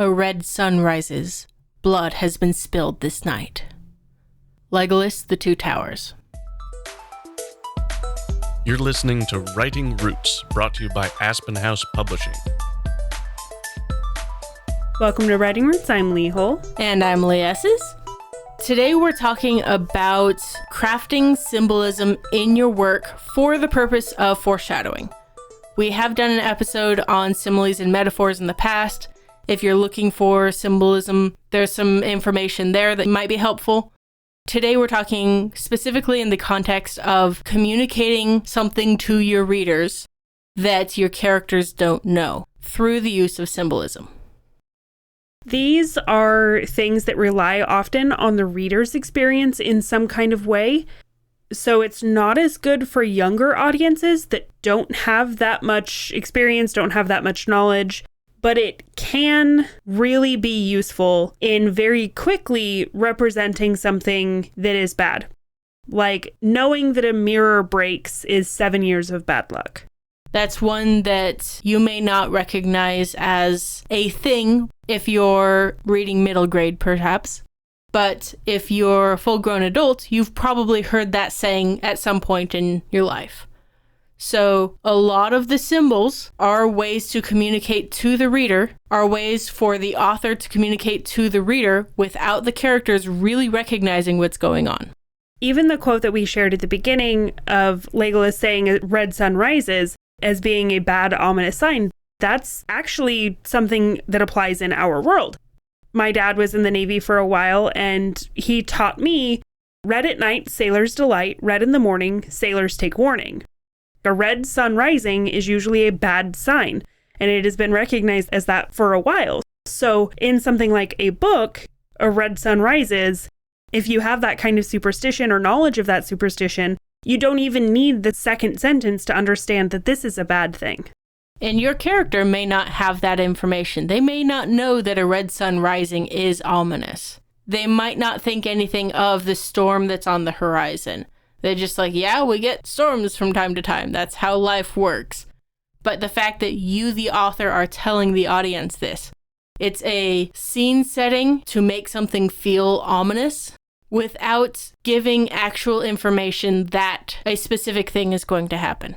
A red sun rises. Blood has been spilled this night. Legolas, The Two Towers. You're listening to Writing Roots, brought to you by Aspen House Publishing. Welcome to Writing Roots. I'm Lee Hull. And I'm Lee Esses. Today we're talking about crafting symbolism in your work for the purpose of foreshadowing. We have done an episode on similes and metaphors in the past. If you're looking for symbolism, there's some information there that might be helpful. Today we're talking specifically in the context of communicating something to your readers that your characters don't know through the use of symbolism. These are things that rely often on the reader's experience in some kind of way. So it's not as good for younger audiences that don't have that much experience, don't have that much knowledge, but it can really be useful in very quickly representing something that is bad. Like knowing that a mirror breaks is 7 years of bad luck. That's one that you may not recognize as a thing if you're reading middle grade, perhaps. But if you're a full-grown adult, you've probably heard that saying at some point in your life. So a lot of the symbols are ways to communicate to the reader, are ways for the author to communicate to the reader without the characters really recognizing what's going on. Even the quote that we shared at the beginning of Legolas saying a red sun rises as being a bad, ominous sign, that's actually something that applies in our world. My dad was in the Navy for a while, and he taught me, red at night, sailors delight, red in the morning, sailors take warning. A red sun rising is usually a bad sign, and it has been recognized as that for a while. So in something like a book, a red sun rises, if you have that kind of superstition or knowledge of that superstition, you don't even need the second sentence to understand that this is a bad thing. And your character may not have that information. They may not know that a red sun rising is ominous. They might not think anything of the storm that's on the horizon. They're just like, yeah, we get storms from time to time. That's how life works. But the fact that you, the author, are telling the audience this, it's a scene setting to make something feel ominous without giving actual information that a specific thing is going to happen.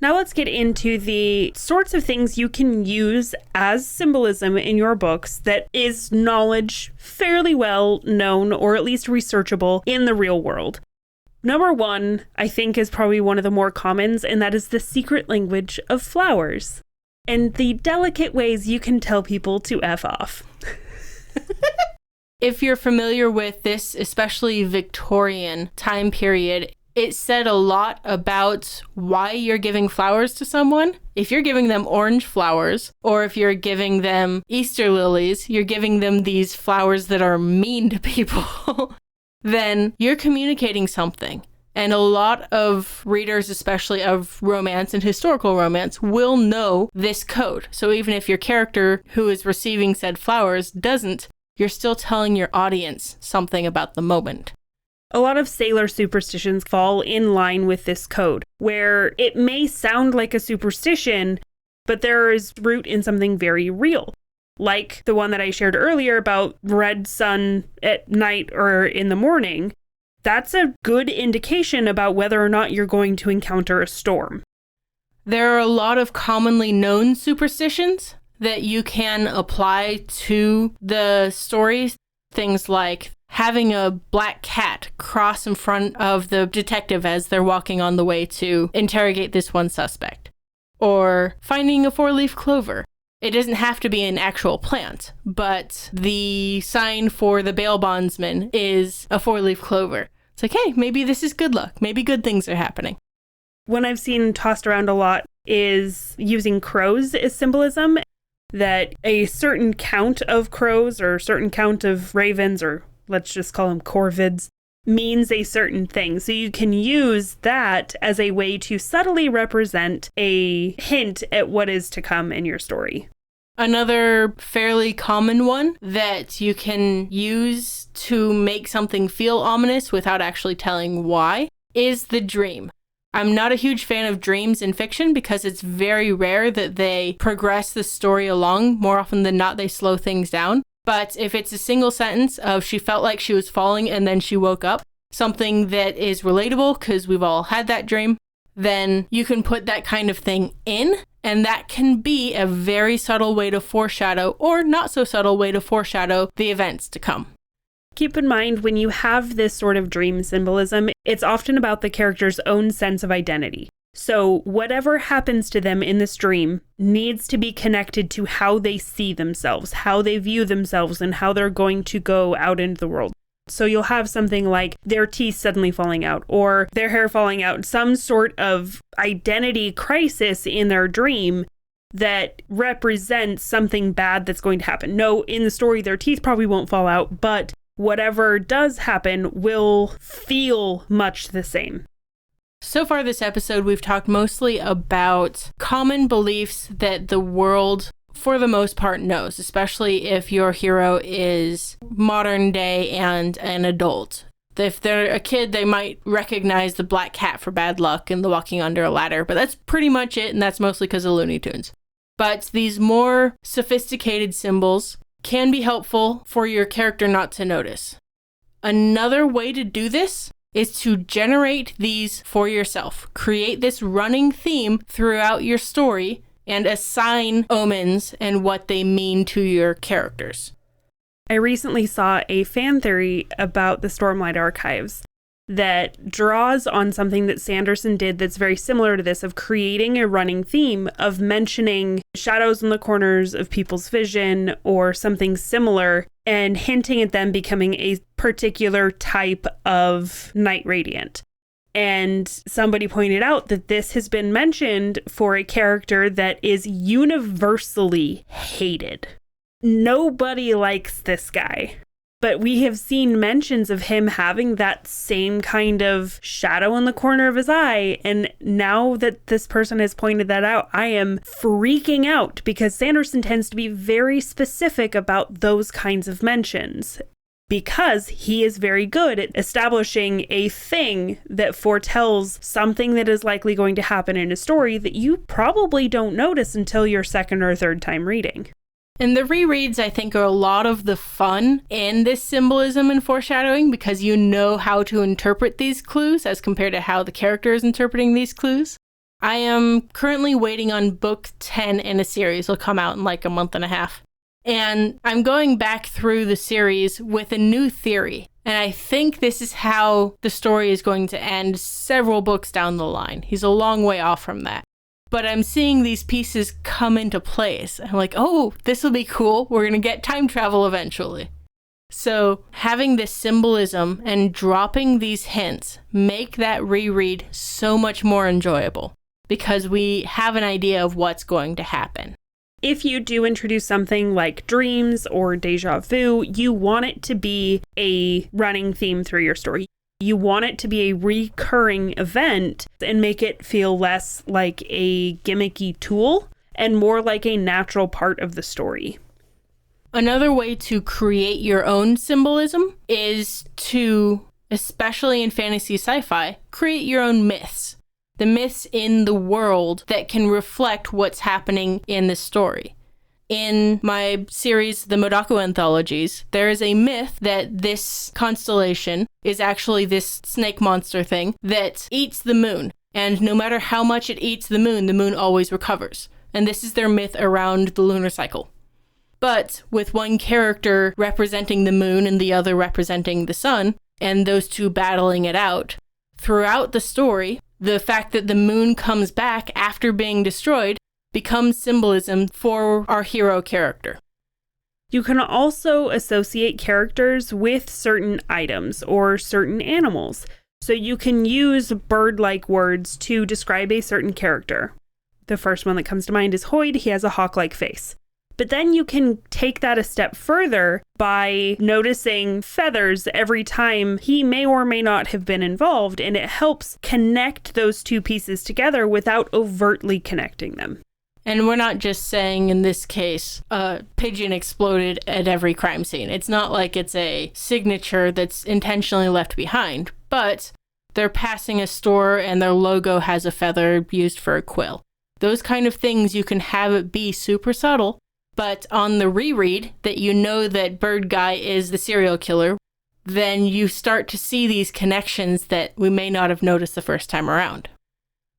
Now let's get into the sorts of things you can use as symbolism in your books that is knowledge fairly well known or at least researchable in the real world. Number one, I think, is probably one of the more commons, and that is the secret language of flowers and the delicate ways you can tell people to F off. If you're familiar with this, especially Victorian time period, it said a lot about why you're giving flowers to someone. If you're giving them orange flowers, or if you're giving them Easter lilies, you're giving them these flowers that are mean to people, then you're communicating something. And a lot of readers, especially of romance and historical romance, will know this code. So even if your character who is receiving said flowers doesn't, you're still telling your audience something about the moment. A lot of sailor superstitions fall in line with this code, where it may sound like a superstition, but there is root in something very real. Like the one that I shared earlier about red sun at night or in the morning. That's a good indication about whether or not you're going to encounter a storm. There are a lot of commonly known superstitions that you can apply to the stories. Things like having a black cat cross in front of the detective as they're walking on the way to interrogate this one suspect. Or finding a four-leaf clover. It doesn't have to be an actual plant, but the sign for the bail bondsman is a four-leaf clover. It's like, hey, maybe this is good luck. Maybe good things are happening. One I've seen tossed around a lot is using crows as symbolism. That a certain count of crows or a certain count of ravens, or let's just call them corvids, means a certain thing. So you can use that as a way to subtly represent a hint at what is to come in your story. Another fairly common one that you can use to make something feel ominous without actually telling why is the dream. I'm not a huge fan of dreams in fiction because it's very rare that they progress the story along. More often than not, they slow things down. But if it's a single sentence of she felt like she was falling and then she woke up, something that is relatable because we've all had that dream, then you can put that kind of thing in, and that can be a very subtle way to foreshadow or not so subtle way to foreshadow the events to come. Keep in mind, when you have this sort of dream symbolism, it's often about the character's own sense of identity. So whatever happens to them in this dream needs to be connected to how they see themselves, how they view themselves, and how they're going to go out into the world. So you'll have something like their teeth suddenly falling out or their hair falling out, some sort of identity crisis in their dream that represents something bad that's going to happen. No, in the story, their teeth probably won't fall out, but whatever does happen will feel much the same. So far this episode, we've talked mostly about common beliefs that the world, for the most part, knows, especially if your hero is modern day and an adult. If they're a kid, they might recognize the black cat for bad luck and the walking under a ladder, but that's pretty much it, and that's mostly because of Looney Tunes. But these more sophisticated symbols can be helpful for your character not to notice. Another way to do this is to generate these for yourself. Create this running theme throughout your story and assign omens and what they mean to your characters. I recently saw a fan theory about the Stormlight Archives that draws on something that Sanderson did that's very similar to this, of creating a running theme of mentioning shadows in the corners of people's vision or something similar and hinting at them becoming a particular type of night radiant. And somebody pointed out that this has been mentioned for a character that is universally hated. Nobody likes this guy. But we have seen mentions of him having that same kind of shadow in the corner of his eye. And now that this person has pointed that out, I am freaking out because Sanderson tends to be very specific about those kinds of mentions, because he is very good at establishing a thing that foretells something that is likely going to happen in a story that you probably don't notice until your second or third time reading. And the rereads, I think, are a lot of the fun in this symbolism and foreshadowing because you know how to interpret these clues as compared to how the character is interpreting these clues. I am currently waiting on book 10 in a series. It'll come out in like a month and a half. And I'm going back through the series with a new theory. And I think this is how the story is going to end several books down the line. He's a long way off from that. But I'm seeing these pieces come into place. I'm like, oh, this will be cool. We're going to get time travel eventually. So having this symbolism and dropping these hints make that reread so much more enjoyable because we have an idea of what's going to happen. If you do introduce something like dreams or déjà vu, you want it to be a running theme through your story. You want it to be a recurring event and make it feel less like a gimmicky tool and more like a natural part of the story. Another way to create your own symbolism is to, especially in fantasy sci-fi, create your own myths. The myths in the world that can reflect what's happening in the story. In my series, the Modako Anthologies, there is a myth that this constellation is actually this snake monster thing that eats the moon. And no matter how much it eats the moon always recovers. And this is their myth around the lunar cycle. But with one character representing the moon and the other representing the sun, and those two battling it out, throughout the story, the fact that the moon comes back after being destroyed becomes symbolism for our hero character. You can also associate characters with certain items or certain animals. So you can use bird-like words to describe a certain character. The first one that comes to mind is Hoyd. He has a hawk-like face. But then you can take that a step further by noticing feathers every time he may or may not have been involved, and it helps connect those two pieces together without overtly connecting them. And we're not just saying, in this case, a pigeon exploded at every crime scene. It's not like it's a signature that's intentionally left behind, but they're passing a store and their logo has a feather used for a quill. Those kind of things, you can have it be super subtle, but on the reread that you know that Bird Guy is the serial killer, then you start to see these connections that we may not have noticed the first time around.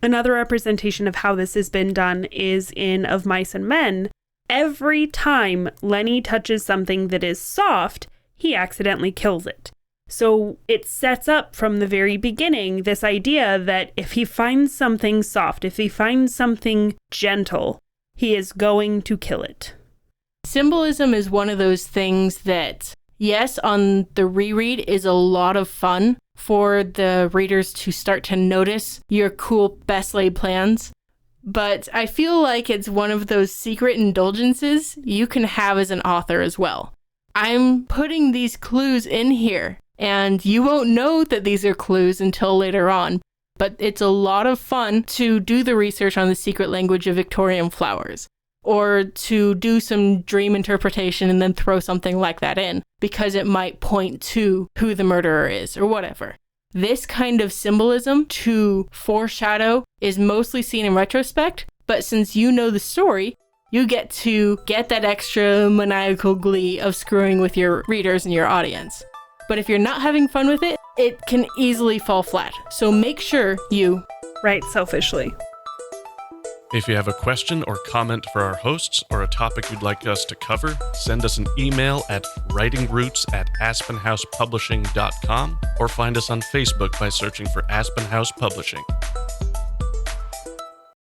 Another representation of how this has been done is in Of Mice and Men. Every time Lenny touches something that is soft, he accidentally kills it. So it sets up from the very beginning this idea that if he finds something soft, if he finds something gentle, he is going to kill it. Symbolism is one of those things that, yes, on the reread is a lot of fun for the readers to start to notice your cool best laid plans. But I feel like it's one of those secret indulgences you can have as an author as well. I'm putting these clues in here, and you won't know that these are clues until later on. But it's a lot of fun to do the research on the secret language of Victorian flowers, or to do some dream interpretation and then throw something like that in, because it might point to who the murderer is, or whatever. This kind of symbolism to foreshadow is mostly seen in retrospect, but since you know the story, you get to get that extra maniacal glee of screwing with your readers and your audience. But if you're not having fun with it, it can easily fall flat. So make sure you write selfishly. If you have a question or comment for our hosts or a topic you'd like us to cover, send us an email at writingroots@aspenhousepublishing.com or find us on Facebook by searching for Aspen House Publishing.